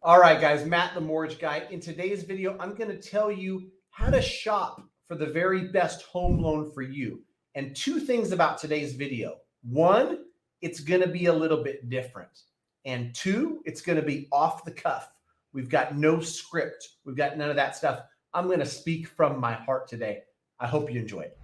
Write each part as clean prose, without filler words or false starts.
All right, guys, Matt, the mortgage guy. In today's video, I'm going to tell you how to shop for the very best home loan for you. And two things about today's video. One, it's going to be a little bit different. And two, it's going to be off the cuff. We've got no script. We've got none of that stuff. I'm going to speak from my heart today. I hope you enjoy it.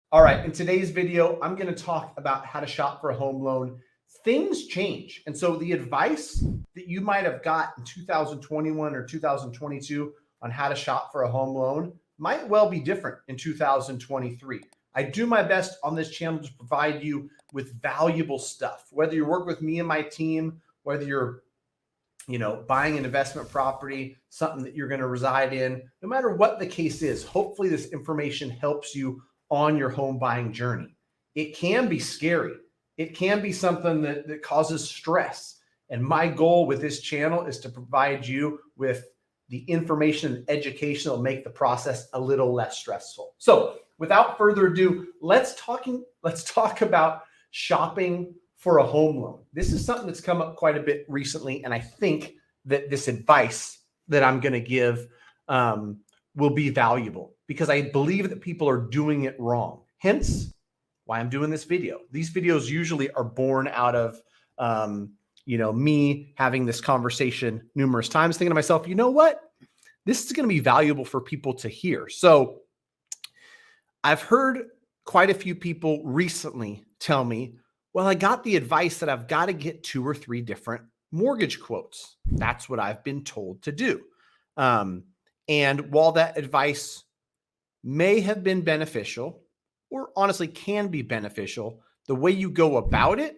All right, in today's video, I'm going to talk about how to shop for a home loan. Things change. And so the advice that you might have got in 2021 or 2022 on how to shop for a home loan might well be different in 2023. I do my best on this channel to provide you with valuable stuff, whether you work with me and my team, whether you're buying an investment property, something that you're going to reside in, no matter what the case is. Hopefully this information helps you on your home buying journey. It can be scary. It can be something that causes stress. And my goal with this channel is to provide you with the information and education that will make the process a little less stressful. So without further ado, let's talk about shopping for a home loan. This is something that's come up quite a bit recently. And I think that this advice that I'm going to give will be valuable because I believe that people are doing it wrong. Hence why I'm doing this video. These videos usually are born out of, me having this conversation numerous times, thinking to myself, you know what? This is going to be valuable for people to hear. So I've heard quite a few people recently tell me, well, I got the advice that I've got to get 2 or 3 different mortgage quotes. That's what I've been told to do. And while that advice may have been beneficial, or honestly can be beneficial, the way you go about it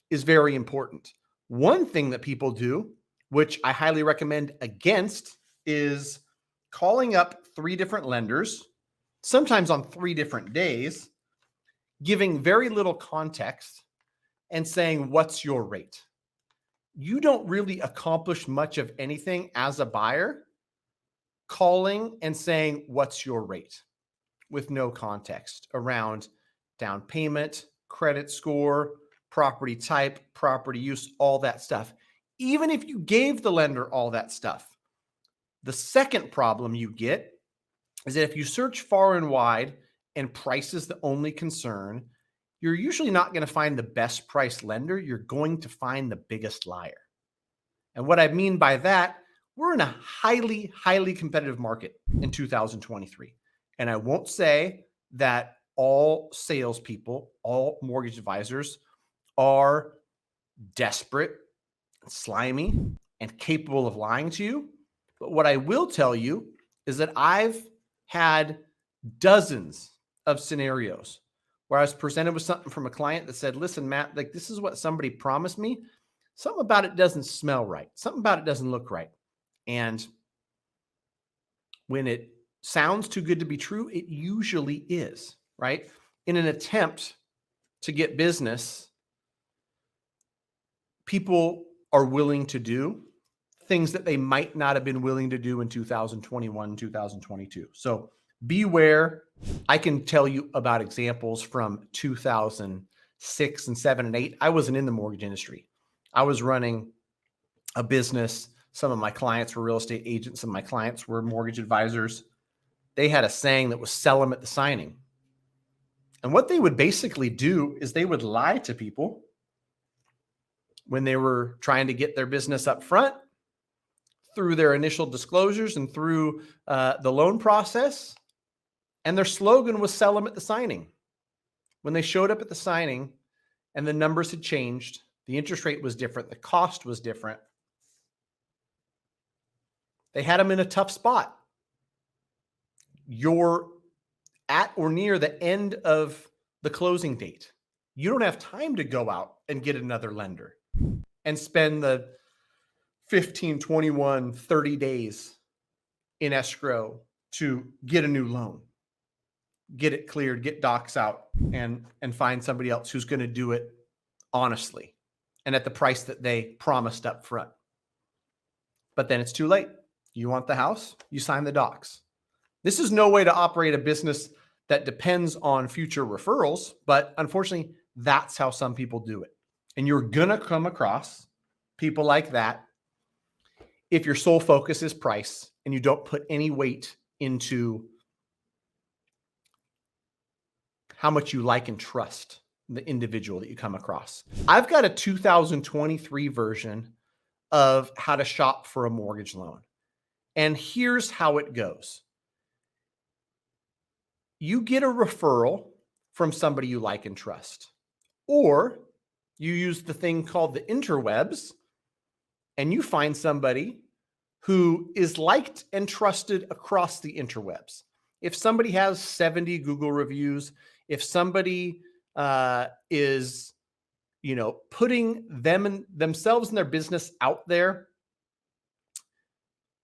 is very important. One thing that people do, which I highly recommend against, is calling up 3 different lenders, sometimes on 3 different days, giving very little context and saying, what's your rate? You don't really accomplish much of anything as a buyer calling and saying, what's your rate? With no context around down payment, credit score, property type, property use, all that stuff. Even if you gave the lender all that stuff, the second problem you get is that if you search far and wide and price is the only concern, you're usually not going to find the best price lender. You're going to find the biggest liar. And what I mean by that, we're in a highly, highly competitive market in 2023. And I won't say that all salespeople, all mortgage advisors are desperate, slimy, and capable of lying to you. But what I will tell you is that I've had dozens of scenarios where I was presented with something from a client that said, listen, Matt, like this is what somebody promised me. Something about it doesn't smell right. Something about it doesn't look right. And when it sounds too good to be true, it usually is, right? In an attempt to get business, people are willing to do things that they might not have been willing to do in 2021, 2022. So beware. I can tell you about examples from 2006 and 7 and 8. I wasn't in the mortgage industry. I was running a business. Some of my clients were real estate agents. Some of my clients were mortgage advisors. They had a saying that was sell them at the signing. And what they would basically do is they would lie to people when they were trying to get their business up front through their initial disclosures and through the loan process. And their slogan was sell them at the signing. When they showed up at the signing and the numbers had changed, the interest rate was different, the cost was different, they had them in a tough spot. You're at or near the end of the closing date. You don't have time to go out and get another lender and spend the 15, 21, 30 days in escrow to get a new loan, get it cleared, get docs out, and find somebody else who's going to do it honestly, and at the price that they promised up front. But then it's too late. You want the house, you sign the docs. This is no way to operate a business that depends on future referrals, but unfortunately, that's how some people do it. And you're going to come across people like that if your sole focus is price and you don't put any weight into how much you like and trust the individual that you come across. I've got a 2023 version of how to shop for a mortgage loan. And here's how it goes. You get a referral from somebody you like and trust, or you use the thing called the interwebs and you find somebody who is liked and trusted across the interwebs. If somebody has 70 Google reviews, if somebody is, putting themselves and their business out there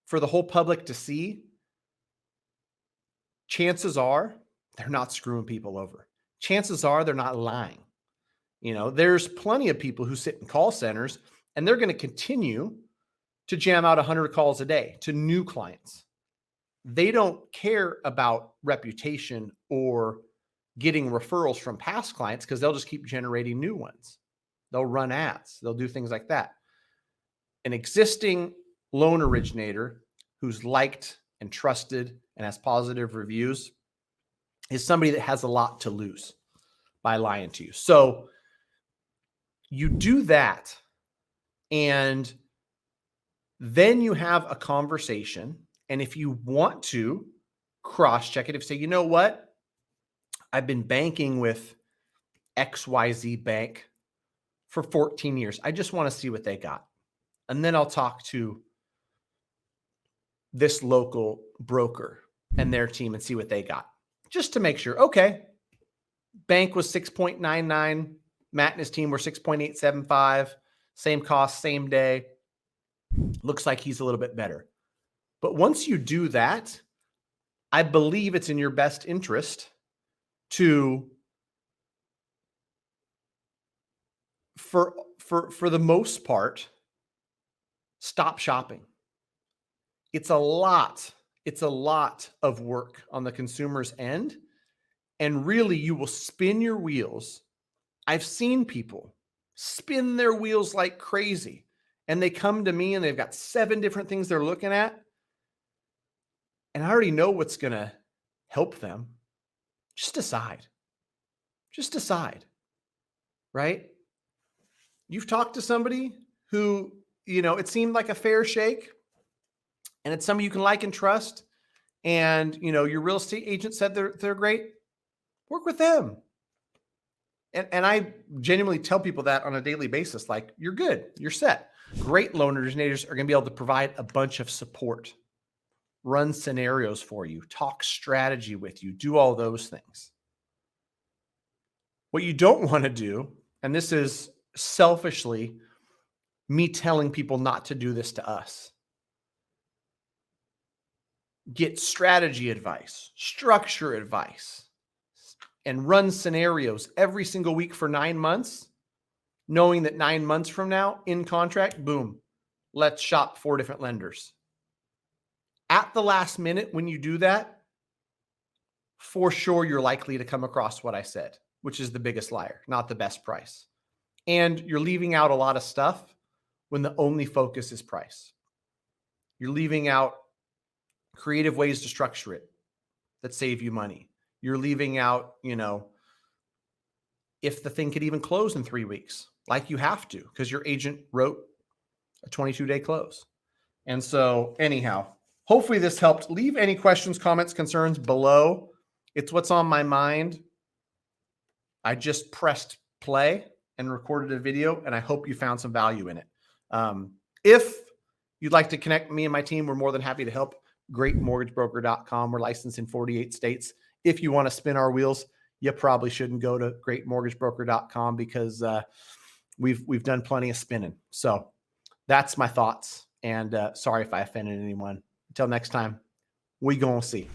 for the whole public to see, chances are they're not screwing people over. Chances are they're not lying. There's plenty of people who sit in call centers and they're going to continue to jam out 100 calls a day to new clients. They don't care about reputation or getting referrals from past clients because they'll just keep generating new ones. They'll run ads. They'll do things like that. An existing loan originator who's liked and trusted and has positive reviews is somebody that has a lot to lose by lying to you. So you do that, and then you have a conversation. And if you want to cross-check it, if you say, you know what, I've been banking with XYZ Bank for 14 years. I just want to see what they got. And then I'll talk to this local broker and their team and see what they got, just to make sure. Okay, bank was 6.99. Matt and his team were 6.875. Same cost, same day. Looks like he's a little bit better. But once you do that, I believe it's in your best interest to, for the most part, stop shopping. It's a lot of work on the consumer's end. And really, you will spin your wheels. I've seen people spin their wheels like crazy. And they come to me and they've got 7 different things they're looking at. And I already know what's going to help them. Just decide. Just decide. Right? You've talked to somebody who, it seemed like a fair shake. And it's somebody you can like and trust. And, your real estate agent said they're great. Work with them. And I genuinely tell people that on a daily basis, like, you're good, you're set. Great loan originators are going to be able to provide a bunch of support, run scenarios for you, talk strategy with you, do all those things. What you don't want to do, and this is selfishly me telling people not to do this to us, get strategy advice, structure advice, and run scenarios every single week for 9 months, knowing that 9 months from now, in contract, boom, let's shop 4 different lenders. At the last minute, when you do that, for sure, you're likely to come across what I said, which is the biggest liar, not the best price. And you're leaving out a lot of stuff when the only focus is price. You're leaving out creative ways to structure it that save you money. You're leaving out, if the thing could even close in 3 weeks, like you have to, because your agent wrote a 22-day close. And so anyhow, hopefully this helped. Leave any questions, comments, concerns below. It's what's on my mind. I just pressed play and recorded a video, and I hope you found some value in it. If you'd like to connect with me and my team, we're more than happy to help. GreatMortgageBroker.com. We're licensed in 48 states. If you want to spin our wheels, you probably shouldn't go to GreatMortgageBroker.com because we've done plenty of spinning. So that's my thoughts. And sorry if I offended anyone. Until next time, we gonna see.